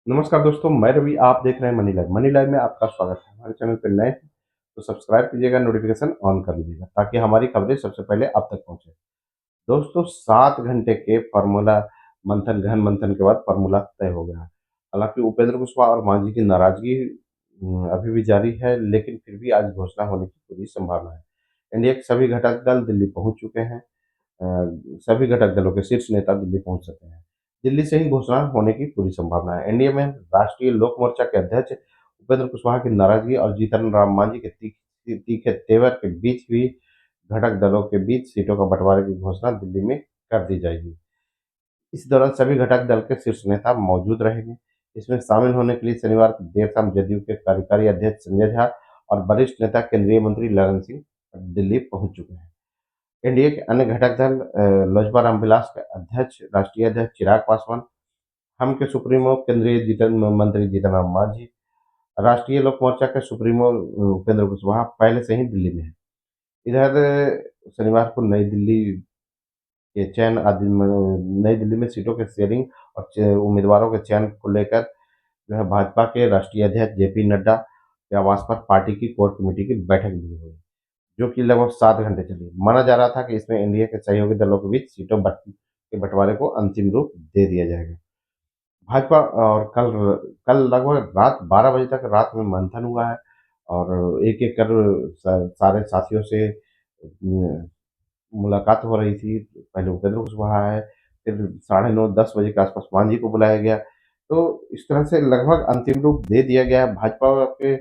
नमस्कार दोस्तों, मैं रवि। आप देख रहे हैं मनी लाइव। मनी लाइव में आपका स्वागत है। हमारे चैनल पर नए हैं तो सब्सक्राइब कीजिएगा, नोटिफिकेशन ऑन कर लीजिएगा ताकि हमारी खबरें सबसे पहले आप तक पहुंचे। दोस्तों, 7 घंटे के फार्मूला मंथन, गहन मंथन के बाद फार्मूला तय हो गया है। हालांकि उपेंद्र कुशवाहा और मांझी की नाराजगी अभी भी जारी है, लेकिन फिर भी आज घोषणा होने की पूरी संभावना है। एनडीए के सभी घटक दल दिल्ली पहुंच चुके हैं। सभी घटक दलों के शीर्ष नेता दिल्ली पहुंच सके हैं। दिल्ली से ही घोषणा होने की पूरी संभावना है। एनडीए में राष्ट्रीय लोक मोर्चा के अध्यक्ष उपेंद्र कुशवाहा की नाराजगी और जीतन राम मांझी के तीखे तेवर के बीच भी घटक दलों के बीच सीटों का बंटवारे की घोषणा दिल्ली में कर दी जाएगी। इस दौरान सभी घटक दल के शीर्ष नेता मौजूद रहेंगे। इसमें शामिल होने के लिए शनिवार की देर शाम जदयू के कार्यकारी अध्यक्ष संजय झा और वरिष्ठ नेता केंद्रीय मंत्री ललन सिंह दिल्ली पहुंच चुके हैं। एनडीए के अन्य घटक दल लोजपा रामविलास के अध्यक्ष राष्ट्रीय अध्यक्ष चिराग पासवान, हम के सुप्रीमो केंद्रीय मंत्री जीतन राम मांझी, राष्ट्रीय लोक मोर्चा के सुप्रीमो उपेंद्र कुशवाहा पहले से ही दिल्ली में है। इधर शनिवार को नई दिल्ली में सीटों के शेयरिंग और उम्मीदवारों के चयन को लेकर जो है भाजपा के राष्ट्रीय अध्यक्ष जेपी नड्डा के आवास पर पार्टी की कोर कमेटी की बैठक भी हुई, जो कि लगभग 7 घंटे चली। माना जा रहा था कि इसमें एनडीए के सहयोगी दलों के बीच सीटों के बंटवारे को अंतिम रूप दे दिया जाएगा। भाजपा और कल लगभग रात 12 बजे तक रात में मंथन हुआ है और एक एक कर सारे साथियों से मुलाकात हो रही थी। पहले उपेंद्र कुशवाहा है, फिर 9:30-10 बजे के आसपास मांझी को बुलाया गया। तो इस तरह से लगभग अंतिम रूप दे दिया गया है। भाजपा के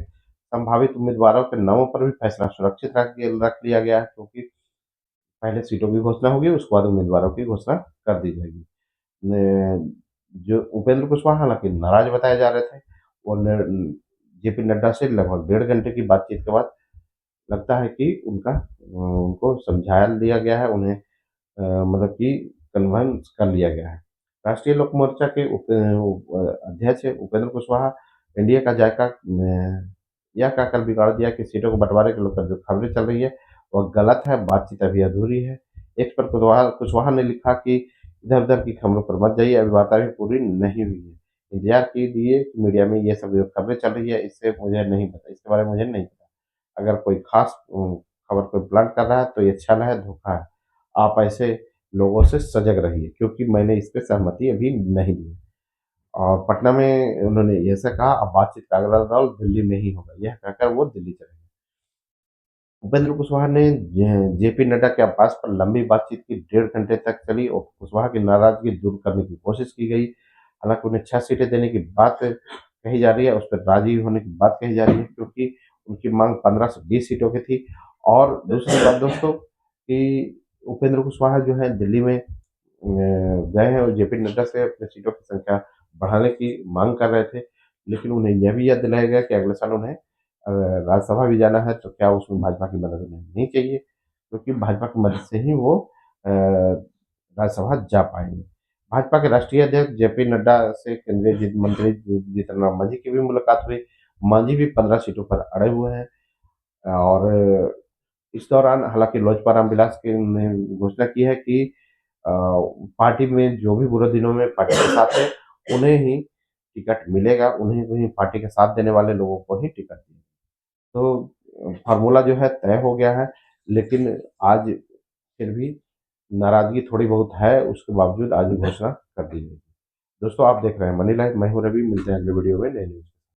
संभावित उम्मीदवारों के नामों पर भी फैसला सुरक्षित रख लिया गया है, क्योंकि पहले सीटों की घोषणा होगी, उसके बाद उम्मीदवारों की घोषणा कर दी जाएगी। जो उपेंद्र कुशवाहा हालांकि नाराज बताए जा रहे थे, वो जेपी नड्डा से लगभग 1.5 घंटे की बातचीत के बाद लगता है कि उनको समझा दिया गया है, उन्हें मतलब कि कन्विंस कर लिया गया है। राष्ट्रीय लोक मोर्चा के अध्यक्ष उपेंद्र कुशवाहा एनडीए का जायका यह कहकर बिगाड़ दिया कि सीटों को बंटवारे के लेकर जो खबरें चल रही है वह गलत है, बातचीत अभी अधूरी है। एक्स पर कुशवाहा ने लिखा कि इधर उधर की खबरों पर मत जाइए, अभी वार्ता भी पूरी नहीं हुई है। इंतजार कीजिए कि मीडिया में ये सब जो खबरें चल रही है इससे मुझे नहीं पता, इसके बारे में मुझे नहीं पता। अगर कोई खास खबर कोई प्लांट कर रहा है तो ये छल है, धोखा है। आप ऐसे लोगों से सजग रहिए, क्योंकि मैंने इस पे सहमति अभी नहीं दी है। और पटना में उन्होंने ऐसा कहा, अब बातचीत का अगला दौर दिल्ली में ही होगा, यह कहकर वो दिल्ली चले गए। उपेंद्र कुशवाहा ने जेपी नड्डा के आवास पर लंबी बातचीत की, 1.5 घंटे तक चली और कुशवाहा की नाराजगी दूर करने की कोशिश की गई। हालांकि उन्हें 6 सीटें देने की बात कही जा रही है, उस पर राजी होने की बात कही जा रही है, क्योंकि उनकी मांग 15 से 20 सीटों की थी। और दूसरी बात दोस्तों कि उपेंद्र कुशवाहा जो है दिल्ली में गए हैं और जेपी नड्डा से अपनी सीटों की संख्या बढ़ाने की मांग कर रहे थे, लेकिन उन्हें यह भी याद दिलाया गया कि अगले साल उन्हें राज्यसभा भी जाना है, तो क्या उसमें भाजपा की मदद उन्हें नहीं चाहिए, क्योंकि भाजपा की मदद से ही वो राज्यसभा जा पाएंगे। भाजपा के राष्ट्रीय अध्यक्ष जेपी नड्डा से केंद्रीय मंत्री जीतन राम मांझी की भी मुलाकात हुई। मांझी भी 15 सीटों पर अड़े हुए हैं और इस दौरान हालांकि लोजपा रामविलास के ने घोषणा की है कि पार्टी में जो भी बुरे दिनों में पार्टी के साथ है उन्हें ही टिकट मिलेगा, उन्हें ही पार्टी का साथ देने वाले लोगों को ही टिकट मिलेगा। तो फार्मूला जो है तय हो गया है, लेकिन आज फिर भी नाराजगी थोड़ी बहुत है, उसके बावजूद आज घोषणा कर दी गई। दोस्तों, आप देख रहे हैं मनी लाइव, मैं हूं रवि। मिलते हैं अगले वीडियो में नए न्यूज।